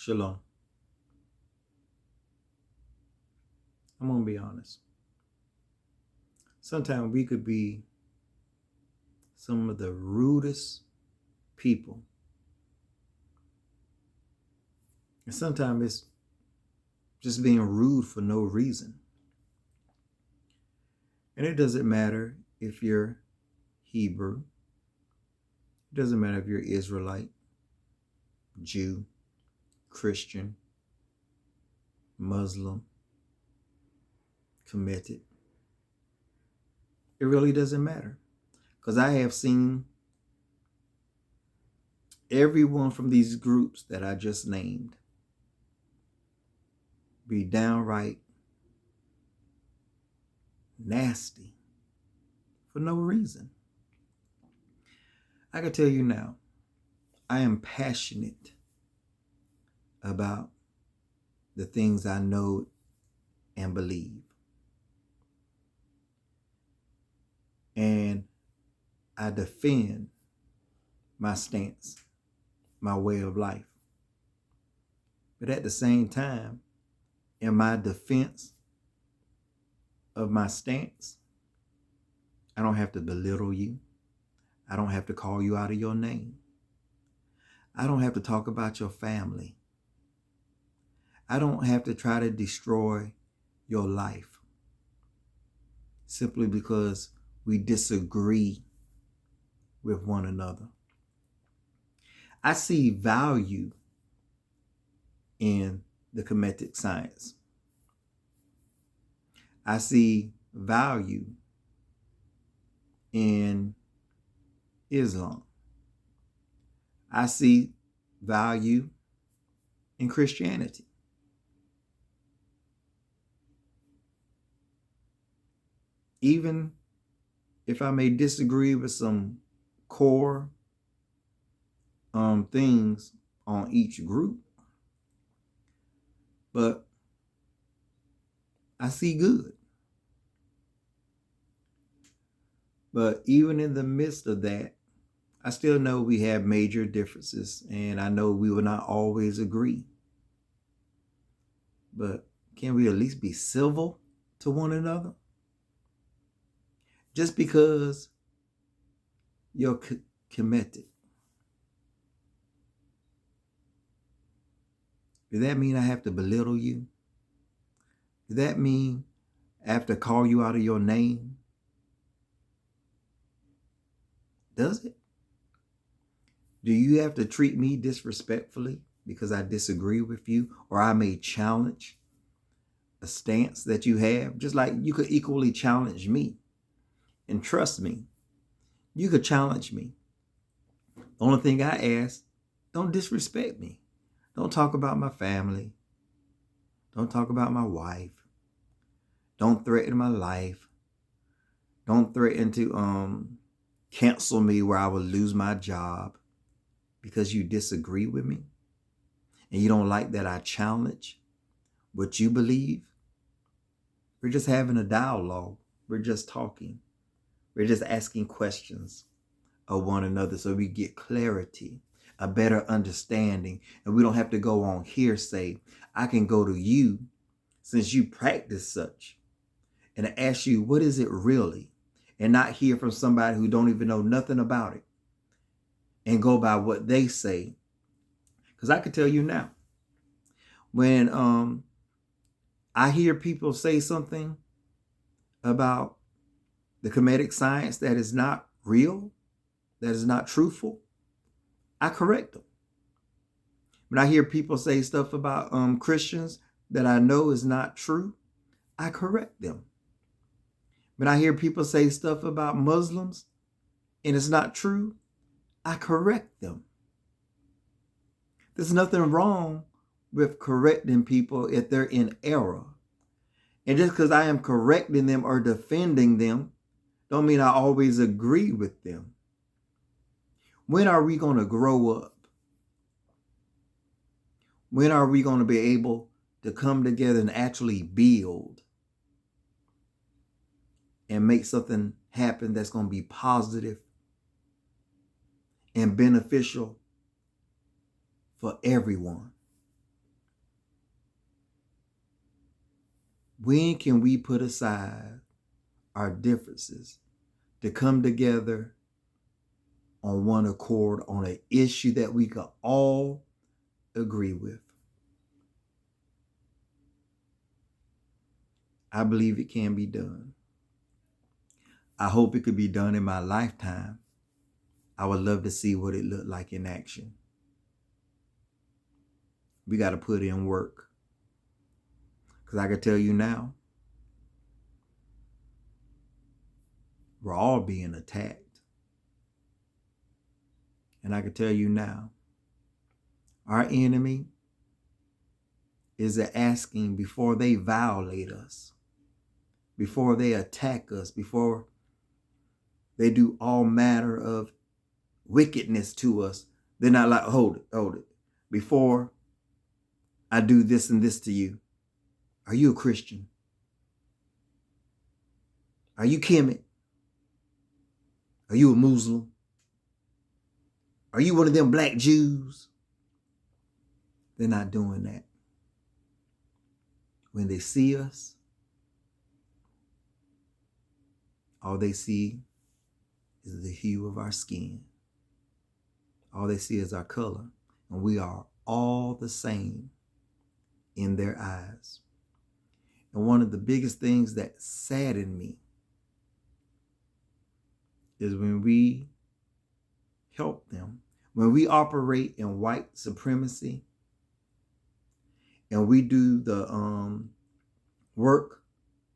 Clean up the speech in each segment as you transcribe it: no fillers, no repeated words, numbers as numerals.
Shalom. I'm going to be honest. Sometimes we could be some of the rudest people. And sometimes it's just being rude for no reason. And it doesn't matter if you're Hebrew. It doesn't matter if you're Israelite, Jew, Christian, Muslim, committed. It really doesn't matter. Because I have seen everyone from these groups that I just named be downright nasty for no reason. I can tell you now, I am passionate about the things I know and believe. And I defend my stance, my way of life. But at the same time, in my defense of my stance, I don't have to belittle you. I don't have to call you out of your name. I don't have to talk about your family. I don't have to try to destroy your life simply because we disagree with one another. I see value in the Kemetic science. I see value in Islam. I see value in Christianity. Even if I may disagree with some core things on each group, but I see good. But even in the midst of that, I still know we have major differences, and I know we will not always agree. But can we at least be civil to one another? Just because you're Kemetic, does that mean I have to belittle you? Does that mean I have to call you out of your name? Does it? Do you have to treat me disrespectfully because I disagree with you, or I may challenge a stance that you have? Just like you could equally challenge me. And trust me, you could challenge me. The only thing I ask, don't disrespect me. Don't talk about my family. Don't talk about my wife. Don't threaten my life. Don't threaten to cancel me where I will lose my job because you disagree with me and you don't like that I challenge what you believe. We're just having a dialogue. We're just talking. We're just asking questions of one another so we get clarity, a better understanding, and we don't have to go on hearsay. I can go to you, since you practice such, and ask you, what is it really? And not hear from somebody who don't even know nothing about it and go by what they say. Because I can tell you now, when I hear people say something about the Kemetic science that is not real, that is not truthful, I correct them. When I hear people say stuff about Christians that I know is not true, I correct them. When I hear people say stuff about Muslims and it's not true, I correct them. There's nothing wrong with correcting people if they're in error. And just because I am correcting them or defending them, don't mean I always agree with them. When are we going to grow up? When are we going to be able to come together and actually build and make something happen that's going to be positive and beneficial for everyone? When can we put aside our differences to come together on one accord on an issue that we could all agree with? I believe it can be done. I hope it could be done in my lifetime. I would love to see what it looked like in action. We got to put in work. Because I can tell you now, we're all being attacked. And I can tell you now, our enemy is asking before they violate us, before they attack us, before they do all manner of wickedness to us. They're not like, hold it. Before I do this and this to you, are you a Christian? Are you Kemet? Are you a Muslim? Are you one of them black Jews? They're not doing that. When they see us, all they see is the hue of our skin. All they see is our color. And we are all the same in their eyes. And one of the biggest things that saddened me is when we help them, when we operate in white supremacy and we do the work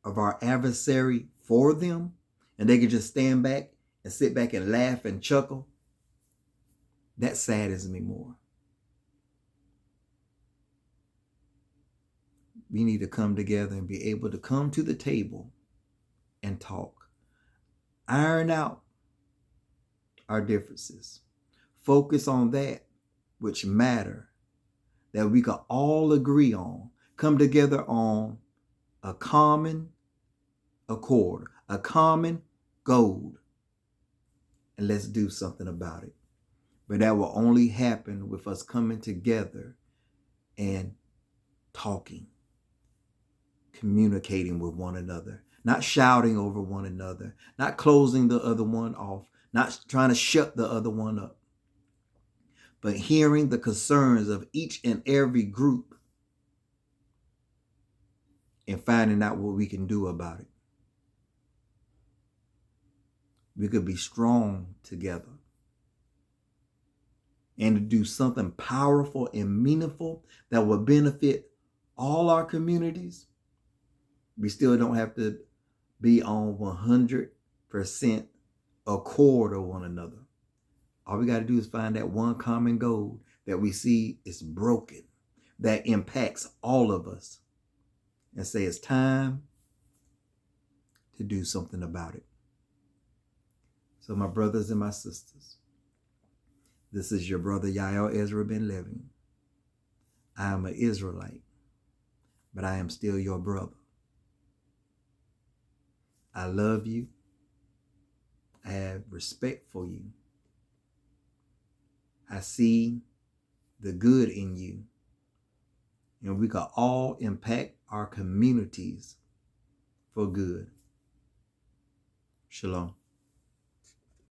of our adversary for them, and they can just stand back and sit back and laugh and chuckle, that saddens me more. We need to come together and be able to come to the table and talk. Iron out our differences. Focus on that which matter, that we can all agree on. Come together on a common accord, a common goal, and let's do something about it. But that will only happen with us coming together and talking, communicating with one another, not shouting over one another, not closing the other one off, not trying to shut the other one up, but hearing the concerns of each and every group and finding out what we can do about it. We could be strong together and to do something powerful and meaningful that will benefit all our communities. We still don't have to be on 100% accord of one another. All we got to do is find that one common goal that we see is broken, that impacts all of us, and say it's time to do something about it. So my brothers and my sisters, this is your brother Yael Ezra Ben Levin. I am an Israelite, but I am still your brother. I love you. I have respect for you. I see the good in you. And we can all impact our communities for good. Shalom.